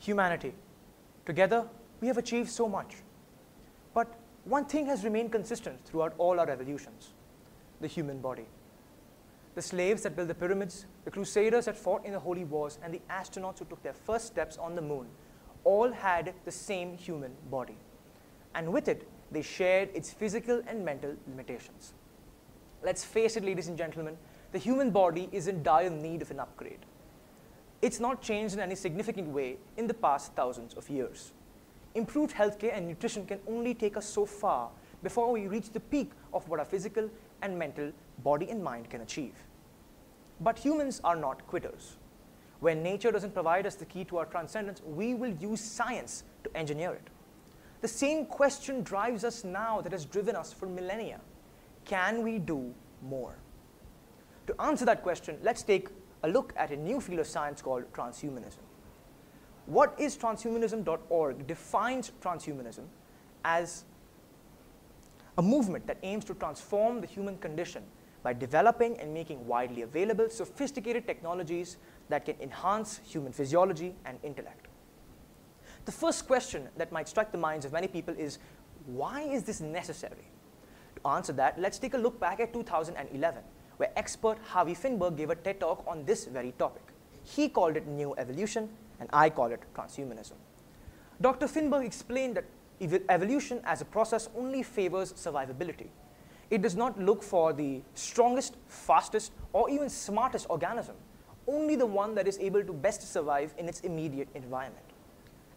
Humanity. Together, we have achieved so much. But one thing has remained consistent throughout all our revolutions: the human body. The slaves that built the pyramids, the crusaders that fought in the holy wars, and the astronauts who took their first steps on the moon all had the same human body. And with it, they shared its physical and mental limitations. Let's face it, ladies and gentlemen, the human body is in dire need of an upgrade. It's not changed in any significant way in the past thousands of years. Improved healthcare and nutrition can only take us so far before we reach the peak of what our physical and mental body and mind can achieve. But humans are not quitters. When nature doesn't provide us the key to our transcendence, we will use science to engineer it. The same question drives us now that has driven us for millennia. Can we do more? To answer that question, let's take a look at a new field of science called transhumanism. What is transhumanism.org defines transhumanism as a movement that aims to transform the human condition by developing and making widely available sophisticated technologies that can enhance human physiology and intellect. The first question that might strike the minds of many people is, why is this necessary? To answer that, let's take a look back at 2011, where expert Harvey Finberg gave a TED Talk on this very topic. He called it New Evolution, and I call it transhumanism. Dr. Finberg explained that evolution as a process only favors survivability. It does not look for the strongest, fastest, or even smartest organism, only the one that is able to best survive in its immediate environment.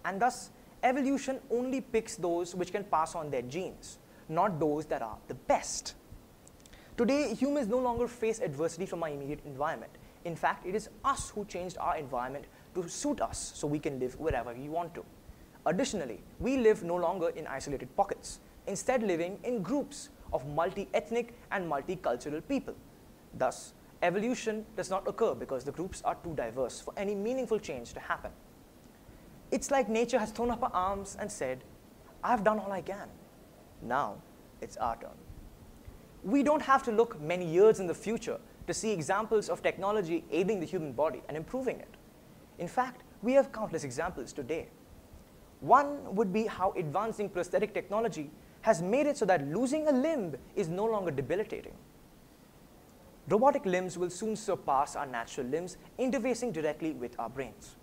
And thus, evolution only picks those which can pass on their genes, not those that are the best. Today, humans no longer face adversity from our immediate environment. In fact, it is us who changed our environment to suit us so we can live wherever we want to. Additionally, we live no longer in isolated pockets, instead living in groups of multi-ethnic and multicultural people. Thus, evolution does not occur because the groups are too diverse for any meaningful change to happen. It's like nature has thrown up her arms and said, I've done all I can. Now, it's our turn. We don't have to look many years in the future to see examples of technology aiding the human body and improving it. In fact, we have countless examples today. One would be how advancing prosthetic technology has made it so that losing a limb is no longer debilitating. Robotic limbs will soon surpass our natural limbs, interfacing directly with our brains.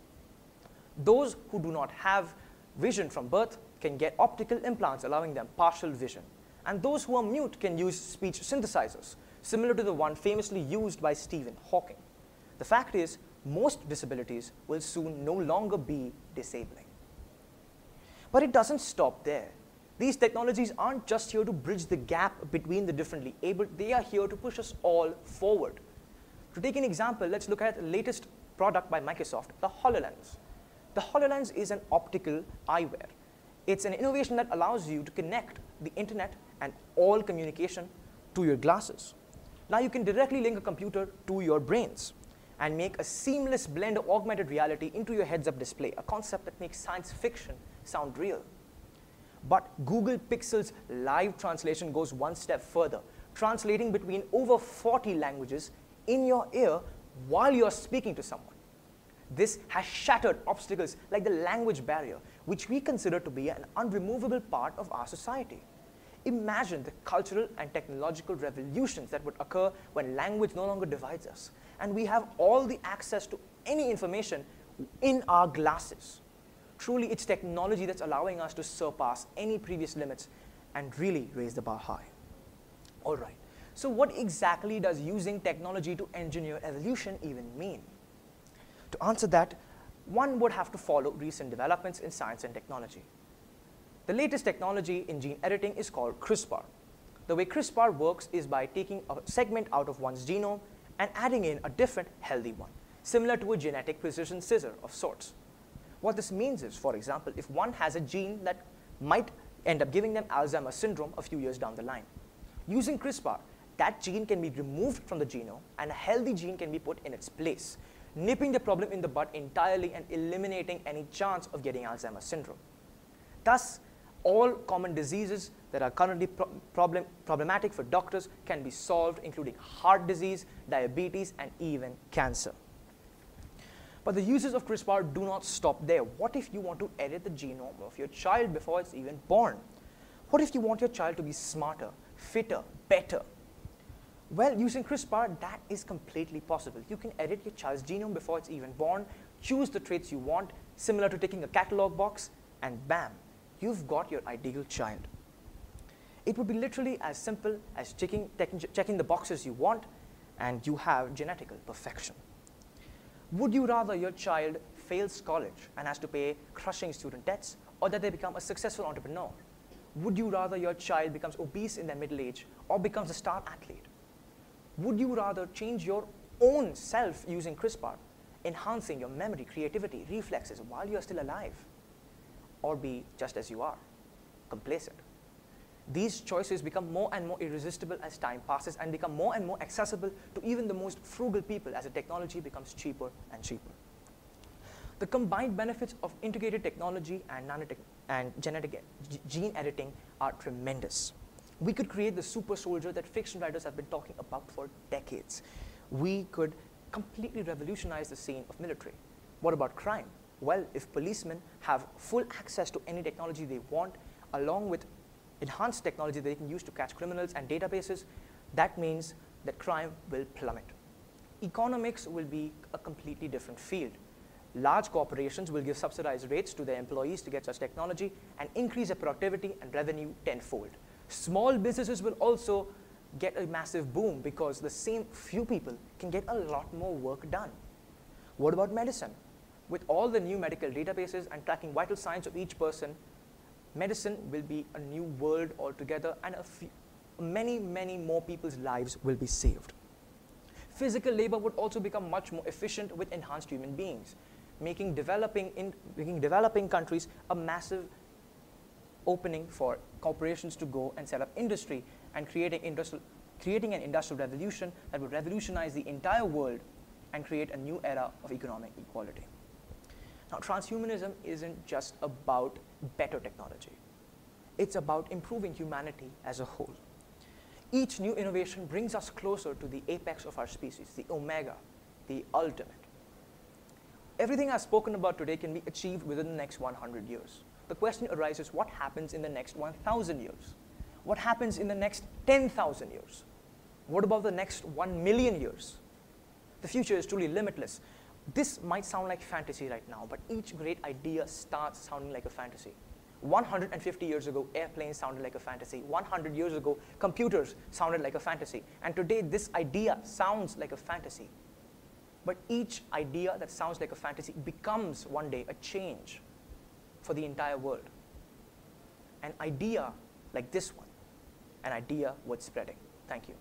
Those who do not have vision from birth can get optical implants allowing them partial vision. And those who are mute can use speech synthesizers, similar to the one famously used by Stephen Hawking. The fact is, most disabilities will soon no longer be disabling. But it doesn't stop there. These technologies aren't just here to bridge the gap between the differently abled, they are here to push us all forward. To take an example, let's look at the latest product by Microsoft, the HoloLens. The HoloLens is an optical eyewear. It's an innovation that allows you to connect the internet and all communication to your glasses. Now you can directly link a computer to your brains and make a seamless blend of augmented reality into your heads-up display, a concept that makes science fiction sound real. But Google Pixel's live translation goes one step further, translating between over 40 languages in your ear while you're speaking to someone. This has shattered obstacles like the language barrier, which we consider to be an unremovable part of our society. Imagine the cultural and technological revolutions that would occur when language no longer divides us, and we have all the access to any information in our glasses. Truly, it's technology that's allowing us to surpass any previous limits and really raise the bar high. All right, so what exactly does using technology to engineer evolution even mean? To answer that, one would have to follow recent developments in science and technology. The latest technology in gene editing is called CRISPR. The way CRISPR works is by taking a segment out of one's genome and adding in a different, healthy one, similar to a genetic precision scissor of sorts. What this means is, for example, if one has a gene that might end up giving them Alzheimer's syndrome a few years down the line, using CRISPR, that gene can be removed from the genome and a healthy gene can be put in its place, nipping the problem in the bud entirely and eliminating any chance of getting Alzheimer's syndrome. Thus, all common diseases that are currently problematic for doctors can be solved, including heart disease, diabetes, and even cancer. But the uses of CRISPR do not stop there. What if you want to edit the genome of your child before it's even born? What if you want your child to be smarter, fitter, better? Well, using CRISPR, that is completely possible. You can edit your child's genome before it's even born, choose the traits you want, similar to ticking a catalog box, and bam, you've got your ideal child. It would be literally as simple as checking the boxes you want, and you have genetical perfection. Would you rather your child fails college and has to pay crushing student debts, or that they become a successful entrepreneur? Would you rather your child becomes obese in their middle age or becomes a star athlete? Would you rather change your own self using CRISPR, enhancing your memory, creativity, reflexes while you're still alive? Or be just as you are, complacent? These choices become more and more irresistible as time passes and become more and more accessible to even the most frugal people as the technology becomes cheaper and cheaper. The combined benefits of integrated technology and gene editing are tremendous. We could create the super soldier that fiction writers have been talking about for decades. We could completely revolutionize the scene of military. What about crime? Well, if policemen have full access to any technology they want, along with enhanced technology they can use to catch criminals and databases, that means that crime will plummet. Economics will be a completely different field. Large corporations will give subsidized rates to their employees to get such technology and increase their productivity and revenue tenfold. Small businesses will also get a massive boom because the same few people can get a lot more work done. What about medicine? With all the new medical databases and tracking vital signs of each person, medicine will be a new world altogether, and many, many more people's lives will be saved. Physical labor would also become much more efficient with enhanced human beings, making developing countries a massive opening for corporations to go and set up industry and creating an industrial revolution that would revolutionize the entire world and create a new era of economic equality. Now, transhumanism isn't just about better technology. It's about improving humanity as a whole. Each new innovation brings us closer to the apex of our species, the omega, the ultimate. Everything I've spoken about today can be achieved within the next 100 years. The question arises, what happens in the next 1,000 years? What happens in the next 10,000 years? What about the next 1 million years? The future is truly limitless. This might sound like fantasy right now, but each great idea starts sounding like a fantasy. 150 years ago, airplanes sounded like a fantasy. 100 years ago, computers sounded like a fantasy. And today, this idea sounds like a fantasy. But each idea that sounds like a fantasy becomes one day a change for the entire world. An idea like this one, an idea worth spreading. Thank you.